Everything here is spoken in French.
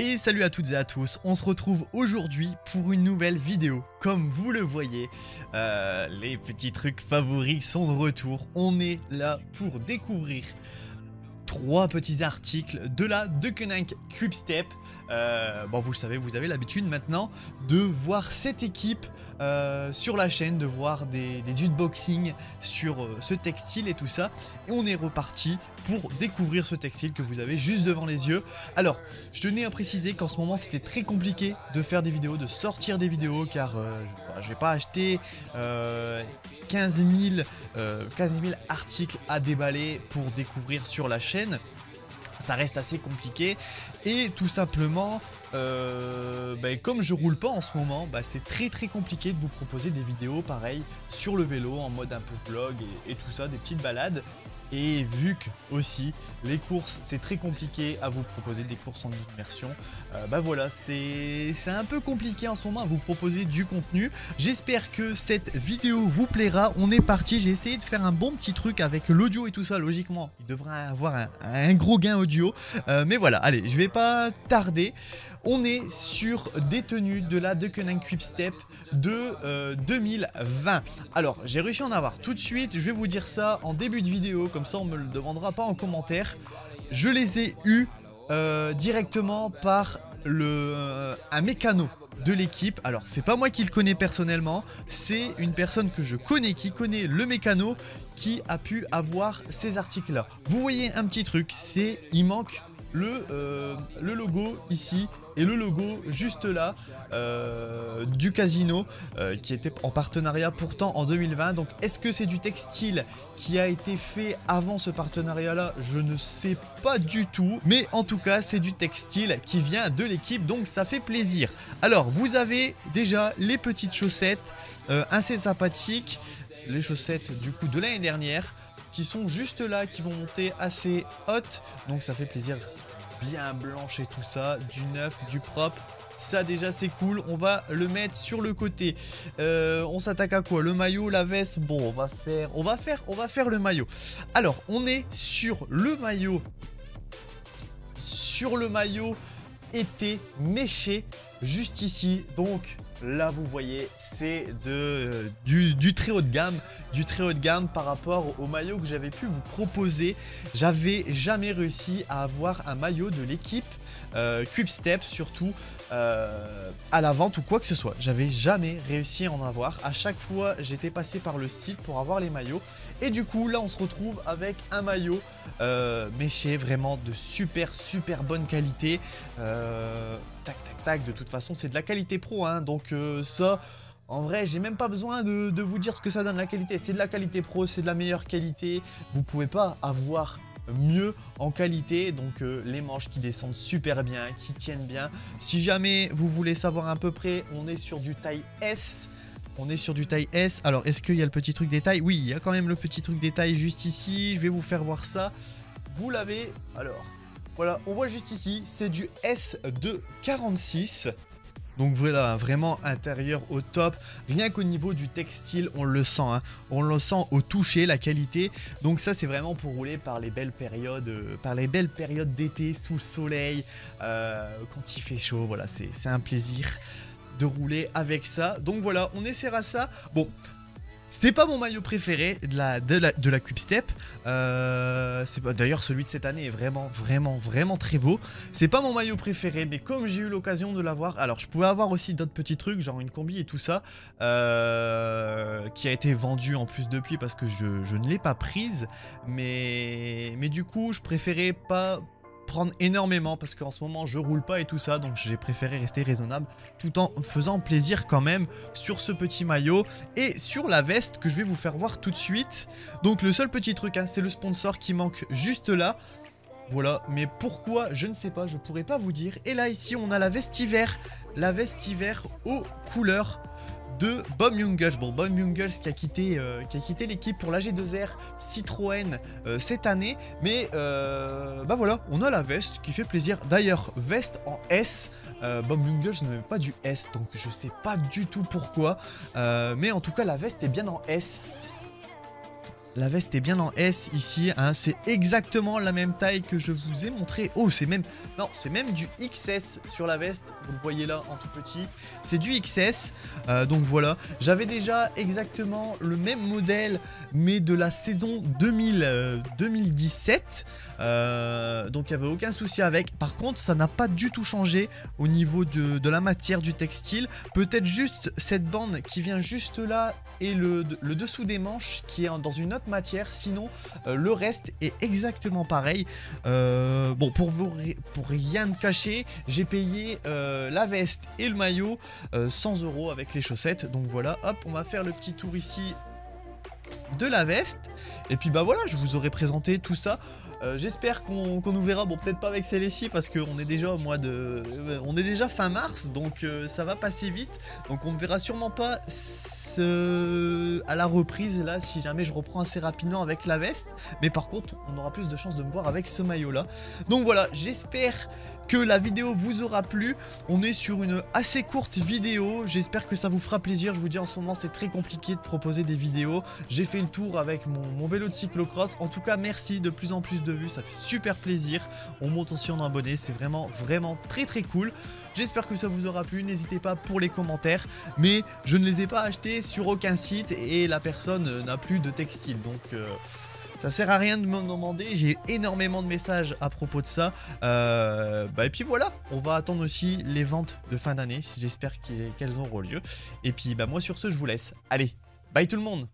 Et salut à toutes et à tous, on se retrouve aujourd'hui pour une nouvelle vidéo. Comme vous le voyez, les petits trucs favoris sont de retour. On est là pour découvrir 3 petits articles de la Deceuninck Quickstep. Bon, vous le savez, vous avez l'habitude maintenant de voir cette équipe sur la chaîne, de voir des unboxings sur ce textile et tout ça. Et on est reparti pour découvrir ce textile que vous avez juste devant les yeux. Alors, je tenais à préciser qu'en ce moment c'était très compliqué de faire des vidéos, de sortir des vidéos, car je vais pas acheter 15 000 articles à déballer pour découvrir sur la chaîne. Ça reste assez compliqué et tout simplement comme je roule pas en ce moment, c'est très compliqué de vous proposer des vidéos pareil sur le vélo en mode un peu vlog et tout ça, des petites balades. Et vu que aussi les courses c'est très compliqué à vous proposer des courses en immersion, voilà, c'est un peu compliqué en ce moment à vous proposer du contenu. J'espère que cette vidéo vous plaira. On est parti, j'ai essayé de faire un bon petit truc avec l'audio et tout ça. Logiquement il devrait avoir un gros gain audio, mais voilà, allez, je vais pas tarder. On est sur des tenues de la Deceuninck Quickstep de 2020. Alors, j'ai réussi à en avoir tout de suite. Je vais vous dire ça en début de vidéo, comme ça on me le demandera pas en commentaire. Je les ai eus directement par un mécano de l'équipe. Alors, c'est pas moi qui le connais personnellement, c'est une personne que je connais qui connaît le mécano qui a pu avoir ces articles-là. Vous voyez un petit truc, c'est il manque le logo ici et le logo juste là du casino qui était en partenariat pourtant en 2020. Donc est-ce que c'est du textile qui a été fait avant ce partenariat là? Je ne sais pas du tout, mais en tout cas c'est du textile qui vient de l'équipe, donc ça fait plaisir. Alors vous avez déjà les petites chaussettes assez sympathiques, les chaussettes du coup de l'année dernière, qui sont juste là, qui vont monter assez hautes, donc ça fait plaisir, bien blanche et tout ça, du neuf, du propre, ça déjà c'est cool. On va le mettre sur le côté. On s'attaque à quoi? Le maillot, la veste. Bon, on va faire le maillot. Alors on est sur le maillot, été méché juste ici. Donc là vous voyez, c'est du très haut de gamme, par rapport au maillot que j'avais pu vous proposer. J'avais jamais réussi à avoir un maillot de l'équipe Quickstep, surtout à la vente ou quoi que ce soit. J'avais jamais réussi à en avoir. À chaque fois j'étais passé par le site pour avoir les maillots, et du coup là on se retrouve avec un maillot méché, vraiment de super bonne qualité. Tac, de toute façon c'est de la qualité pro, hein, donc ça en vrai j'ai même pas besoin de vous dire ce que ça donne la qualité. C'est de la qualité pro, c'est de la meilleure qualité, vous pouvez pas avoir mieux en qualité. Donc les manches qui descendent super bien, qui tiennent bien. Si jamais vous voulez savoir à peu près, on est sur du taille S. Alors est-ce qu'il y a le petit truc des tailles? Oui, il y a quand même le petit truc des tailles juste ici. Je vais vous faire voir ça. Vous l'avez, alors voilà, on voit juste ici, c'est du S246. Donc voilà, vraiment intérieur au top. Rien qu'au niveau du textile, on le sent, hein. On le sent au toucher, la qualité. Donc ça, c'est vraiment pour rouler par les belles périodes, d'été, sous le soleil, quand il fait chaud. Voilà, c'est un plaisir de rouler avec ça. Donc voilà, on essaiera ça. Bon, c'est pas mon maillot préféré de la Quickstep. D'ailleurs celui de cette année est vraiment très beau. C'est pas mon maillot préféré, mais comme j'ai eu l'occasion de l'avoir, alors je pouvais avoir aussi d'autres petits trucs, genre une combi et tout ça, qui a été vendu en plus depuis parce que je ne l'ai pas prise. Mais du coup je préférais pas prendre énormément parce qu'en ce moment je roule pas et tout ça, donc j'ai préféré rester raisonnable tout en faisant plaisir quand même sur ce petit maillot et sur la veste que je vais vous faire voir tout de suite. Donc le seul petit truc, hein, c'est le sponsor qui manque juste là. Voilà, mais pourquoi je ne sais pas, je pourrais pas vous dire. Et là ici on a la veste hiver aux couleurs de Bob Jungels. Bon, Bob Jungels qui a quitté l'équipe pour l'AG2R Citroën cette année. Mais voilà, on a la veste qui fait plaisir. D'ailleurs, veste en S. Bob Jungels ne met pas du S, donc je sais pas du tout pourquoi. Mais en tout cas, la veste est bien en S. La veste est bien en S ici, hein, c'est exactement la même taille que je vous ai montré. Oh, c'est même... Non, c'est même du XS sur la veste, vous le voyez là en tout petit. C'est du XS, donc voilà. J'avais déjà exactement le même modèle, mais de la saison 2017. Donc il n'y avait aucun souci avec. Par contre, ça n'a pas du tout changé au niveau de la matière du textile. Peut-être juste cette bande qui vient juste là et le dessous des manches qui est dans une autre matière. Sinon, le reste est exactement pareil. Bon, pour rien de cacher, j'ai payé la veste et le maillot 100 € avec les chaussettes. Donc voilà, hop, on va faire le petit tour ici de la veste. Et puis bah voilà, je vous aurais présenté tout ça. J'espère qu'on nous verra, bon peut-être pas avec celle-ci parce qu'on est déjà au mois de... on est déjà fin mars, donc ça va passer vite. Donc on ne verra sûrement pas à la reprise là, si jamais je reprends assez rapidement avec la veste. Mais par contre, on aura plus de chances de me voir avec ce maillot là. Donc voilà, j'espère que la vidéo vous aura plu. On est sur une assez courte vidéo, j'espère que ça vous fera plaisir. Je vous dis en ce moment c'est très compliqué de proposer des vidéos. J'ai fait le tour avec mon vélo de cyclocross. En tout cas merci, de plus en plus de vues, ça fait super plaisir. On monte aussi en abonnés, c'est vraiment très cool. J'espère que ça vous aura plu, n'hésitez pas pour les commentaires. Mais je ne les ai pas achetés sur aucun site et la personne n'a plus de textile. Donc... ça sert à rien de me demander, j'ai énormément de messages à propos de ça. Et puis voilà, on va attendre aussi les ventes de fin d'année, j'espère qu'elles auront lieu. Et puis moi sur ce, je vous laisse. Allez, bye tout le monde!